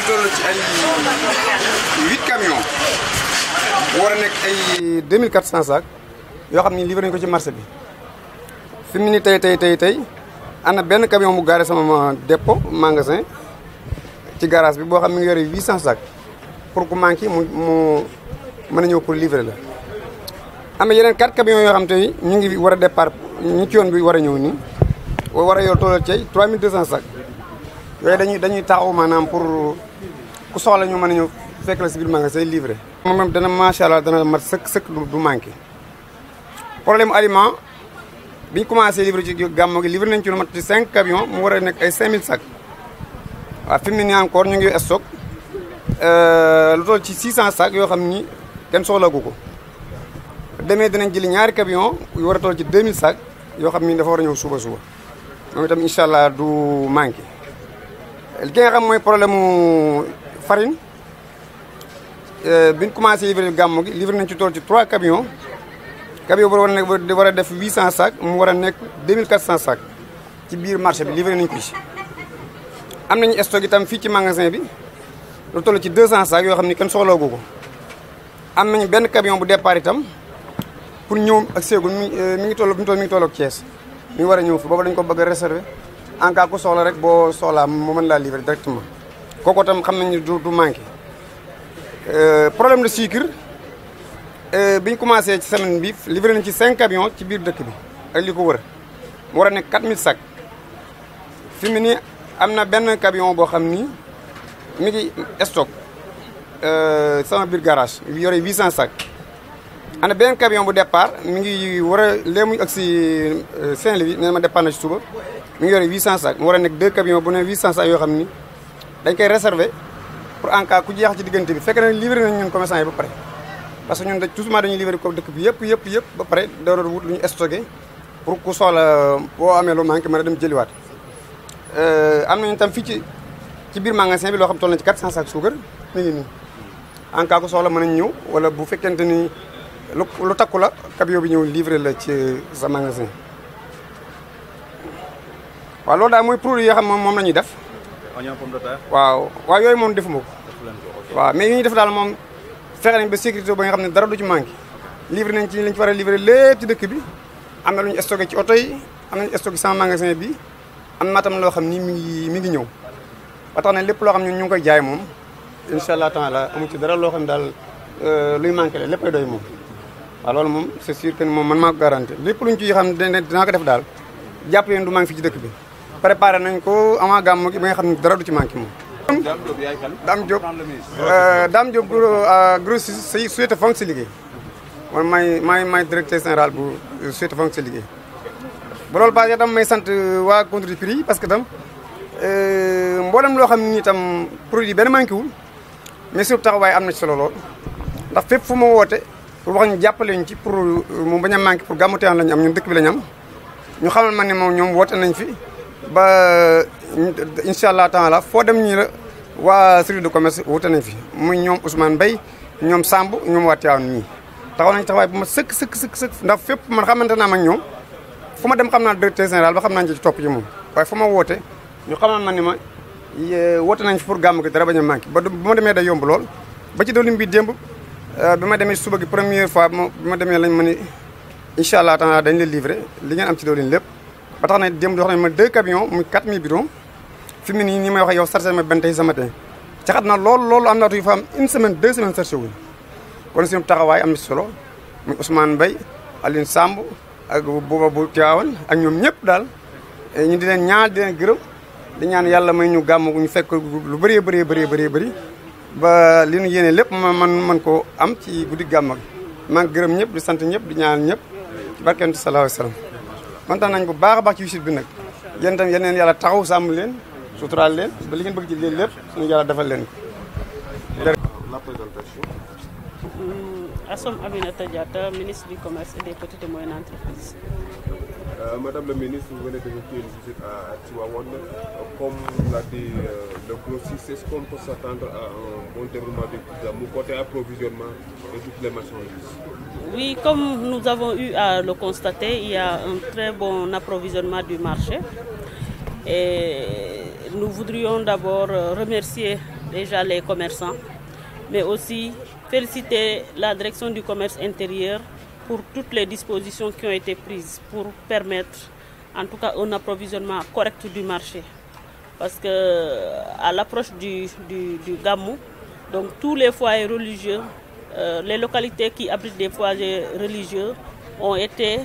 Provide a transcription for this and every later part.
toll ci ay 8 camions war a nekk ay 2400 sacs yoo xam ni livré nañu ko ci marché bi fi mu ni tey am na benn camion mu garé sama dépôt magasin ci garage bi boo xam mi ngi yore 800 sacs pour ku manqué mu mën a ñëw pour livrer la. am na yeneen 4 camions yoo xam te ñu ngi war a départ ñu ci yoon bi war a ñëw nii war a yor tollal ci 3200 sacs yooyu dañuy taxaw maanaam pour ku soxla ñu mën a ñëw fekk la si biir magasin livré. moom dana macha allah dana mat sëkk du manqué problème aliment bi ñu commencé livré ci gàmmu gi livré nañ ci lu mat ci 5 camions mu war a nekk ay 5000 sacs waaw fi mu ne nii encore ñu ngi stock lu toll ci 600 sacs yoo xam ni kenn soxlaagu ko demee dinañ jëli ñaari camion yu war a toll ci 2000 sacs yoo xam ni dafa war a ñëw suba moom itam incha allah du manqué. li nga xam mooy problème mu farine bi ñu commencé livré gàmmu gi livré nañ ci toll ci 3 camions camion bu war a def 800 sacs mu war a nekk 2400 sacs ci biir marché bi livré nañ ko ci. am nañu stock itam fii ci magasin bi lu toll ci 200 sacs yoo xam ni kenn soxloogu ko am nañu benn camion bu départ itam pour ñëw ak seegul mi ngi toll ak Thiès mi ngi war a ñëw fi boobu dañu ko bëgg a réserver en cas ku soxla rek boo soxlaa mu mën laa livrer directement kooku itam xam nañu du manqué. problème de sucre bi ñu commencé ci semaine bi livré nañ ci 5 camions ci biir dëkk bi ak li ko wër mu war a nekk 4000 sacs fi mu nii am na benn camion boo xam ni mi ngi stock sama biir garage yore 800 sacs am na benn camion bu départ mi ngi war a léemu ak si Saint-Louis nee ma départ na ci suba mi ngi yore 800 sacs mu war a nekk 2 camions bu ne 800 sacs yoo xam ni dañ koy réserver pour en cas ku jeex ci diggante bi fekk na livré nañ ñun commerçant yi ba pare parce que ñun toujours dañuy livré ko dëkk bi yëpp ba pare door a wut lu ñu stocké pour ku soxla boo amee lu manqué mën a dem jëliwaat. am nañu tam fii ci biir magasin bi loo xam toll na ci 400 sacs suukar mi ngi nii en cas ku soxla mën nañ ñëw wala bu fekkente ni lu takku la camion bi ñëw livré la ci sa magasin. waaw loolu daal mooy produit yoo xam moom la ñuy def. oignon pomme de terre. waaw yooyu moom defuma ko. waaw mais yi ñuy def daal moom fexe nañ ba sécurité ba nga xam ne dara du ci manqué. livré nañ ci liñ ci war a livré lépp ci dëkk bi am na lu ñu stocké ci oto yi am nañu stocké sama magasin bi am na tam loo xam ni mi ngi ñëw ba tax na lépp loo xam ne ñu ngi koy jaay moom incha allah taala amu ci dara loo xam ne daal luy manqué la léppay doy moom. waaw loolu moom c'est sûr que moom man maa ko garanti lépp luñ ci xam ne dinaa ko def daal jàpp leen du manqué fii ci dëkk bi. préparé nañ ko avant gàmmu gi ba nga xam ne dara du ci manqué moom. Dame Diop grossiste Société Fonk si liggéey man maay directeur général bu Société Fonk si liggéey. ba loolu passé tam may sant waa Contre Prix parce que tam mboolem loo xam ne nii tam produit benn manqué wul mais surtout taxawaay am na ci solo lool ndax fépp fu ma woote pour wax ñu jàppale ñu ci pour mu bañ a manqué pour gàmmu Tiwaawan lañu am ñun dëkk bi lañu am ñu xamal ma ne moom ñoom woote nañ fi. ba incha allah taala foo dem ñi la waa service de commerce wute nañ fi muy ñoom Ousmane Mbaye ñoom Samb ñoom waa Tivaouane ñii taxaw nañ taxawaay bu ma sëkk ndax fépp man xamante naa ak ñoom fu ma dem xam naa directeur général ba xam naa ci topp ci moom waaye fu ma woote ñu xamal ma ni ma woote nañ fi pour gàmm gi dara bañ a manqué ba bu ma demee day yomb lool ba ci dawlin bi démb bi ma demee suba gi première fois bi ma demee lañ ma ni incha allah taala dañ la livré li ngeen am ci dawlin lépp ba tax na démb dox nañ ma 2 camions muy 4000 bidons fi mu ne nii may wax yow chargé ma benn tey sa matin caxat na loolu am na yu fa am une semaine 2 semaines chargé wuñ kon suñu taxawaay am na solo muy Ousmane Mbaye Aline Samb ak booba bu Tivaouane ak ñoom ñëpp daal ñu di leen ñaan di leen gërëm di ñaan yàlla may ñu gàmm ñu fekk lu bëree bëri ba li ñu yéene lépp man ko am ci guddi gàmm gi maa ngi gërëm ñëpp di sant ñëpp di ñaan ñëpp ci barkante sallallahu alayhi wa sallam kontaan nañ bu baax a baax ci visite bi nag yéen itam yal na leen yàlla taxaw sàmm leen suturaal leen ba li ngeen bëgg ci leen lépp suñu yàlla defal leen ko. La présentation. Assom Aminata Diatta, ministre du Commerce et des Petites et Moyennes Entreprises. Madame la ministre, vous venez d'effectuer une visite à Tivaouane. Comme l'a dit le grossiste, est-ce qu'on peut s'attendre à un bon déroulement du gàmmu côté approvisionnement de toutes les marchandises? Oui, comme nous avons eu à le constater, il y a un très bon approvisionnement du marché. Et nous voudrions d'abord remercier déjà les commerçants, mais aussi féliciter la direction du commerce intérieur pour toutes les dispositions qui ont été prises pour permettre en tout cas un approvisionnement correct du marché. Parce que à l'approche du Gamou, donc tous les foyers religieux, les localités qui abritent des foyers religieux ont été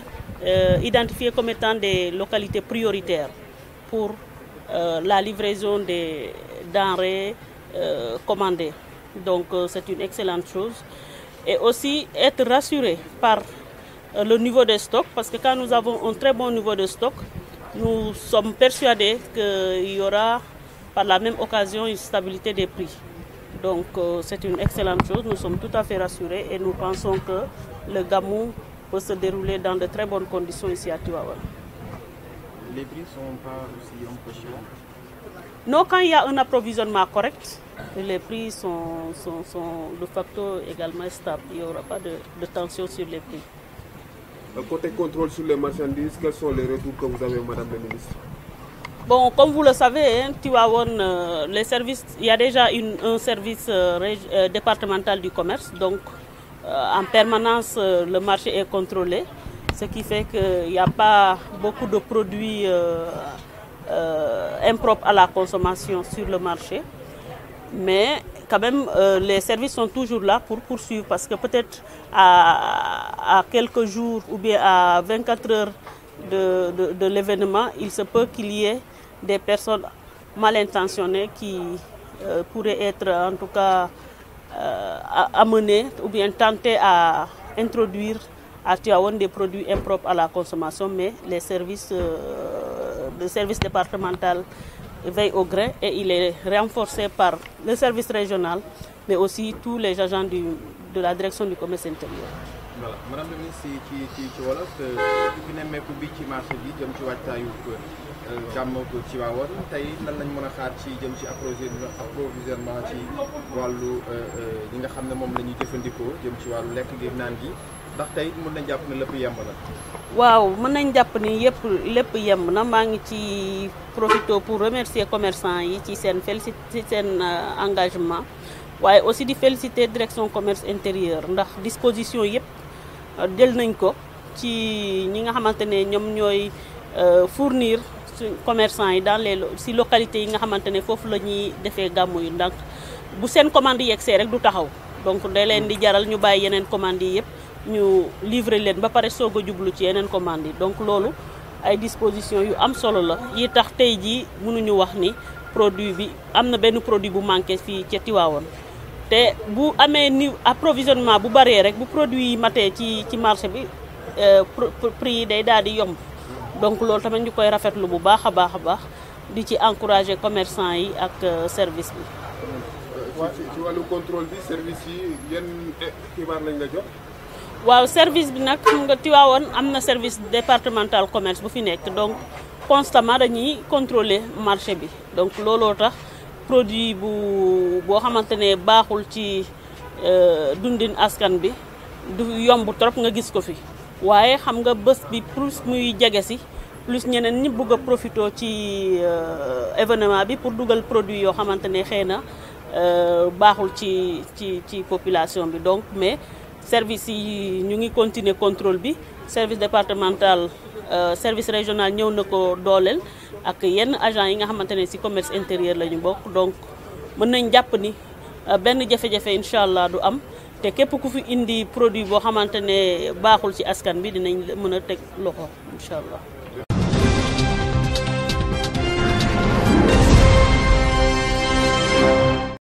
identifiées comme étant des localités prioritaires pour la livraison des denrées commandées. Donc c'est une excellente chose. Et aussi être rassuré par le niveau de stock, parce que quand nous avons un très bon niveau de stock, nous sommes persuadés qu'il y aura par la même occasion une stabilité des prix. Donc c'est une excellente chose, nous sommes tout à fait rassurés et nous pensons que le Gamou peut se dérouler dans de très bonnes conditions ici à Tivaouane. Les prix ne sont pas aussi un peu chers? Non, quand il y a un approvisionnement correct, les prix sont de facto également stables. Il n'y aura pas de tension sur les prix. Côté contrôle sur les marchandises, quels sont les retours que vous avez, Madame la Ministre? Bon, comme vous le savez, Tivaouane, les services, il y a déjà un service départemental du commerce, donc en permanence le marché est contrôlé, ce qui fait qu'il n'y a pas beaucoup de produits impropres à la consommation sur le marché. Mais quand même, les services sont toujours là pour poursuivre, parce que peut-être à quelques jours ou bien à 24 heures de l'événement, il se peut qu'il y ait des personnes mal intentionnées qui pourraient être en tout cas amenées ou bien tentées à introduire à Tivaouane des produits impropres à la consommation, mais le service départemental veille au grain et il est renforcé par le service régional, mais aussi tous les agents de la direction du commerce intérieur. Voilà, Madame la Ministre, ci wolof fi nemmeeku bi ci marché bi jëm ci waajtaayu gàmmu ko Tivaouane tey lan lañ mën a xaar ci jëm ci approvisionnement ci wàllu yi nga xam ne moom la ñuy jëfandikoo jëm ci wàllu lekk gi naan gi ndax tey mën nañ jàpp ne lépp yemb na. waaw mën nañ jàpp ni lépp yemb na. maa ngi ci profité pour remercier commerçants yi ci seen engagement, waaye aussi di féliciter direction commerce intérieur ndax disposition yëpp jël nañ ko ci ñi nga xamante ne ñoom ñooy fournir commerçants yi dans si localités yi nga xamante ne foofu la ñuy defee gàmmu yu ndax bu seen commande yegsee rek du taxaw, donc day leen di jaral ñu bàyyi yeneen commandes yi yëpp ñu livrer leen ba pare soog a jublu ci yeneen commandes yi. Donc loolu ay dispositions yu am solo la yi tax tey jii mënuñu wax ni produit bi am na benn produit bu manqué fii ca Tivaouane. te bu amee ni approvisionnement bu baree rek bu produit yi matee ci marché bi prix yi day daal di yomb, donc loolu tamit ñu koy rafetlu bu baax a baax di ci encourager commerçant yi ak service bi. ci wàllu contrôle bi service yi yan xibaar lañ la jox? waaw service bi nag xam nga Tivaouane am na service départemental commerce bu fi nekk, donc constamment dañuy contrôler marché bi, donc looloo tax produit boo xamante ne baaxul ci dundin askan bi du yomb trop nga gis ko fi. waaye xam nga bés bi plus muy jege si plus ñeneen ñi bëgg a profité ci événement bi pour dugal produit yoo xamante ne xëy na baaxul ci population bi. Donc mais service yi ñu ngi continuer contrôle bi, service départemental service régional ñëw na ko dooleel ak yenn agent yi nga xamante ne ci commerce intérieur la ñu bokk, donc mën nañ jàpp ni benn jafe-jafe incha allah du am, te képp ku fi indi produit boo xamante ne baaxul ci askan bi dinañ mën a teg loxo incha allah.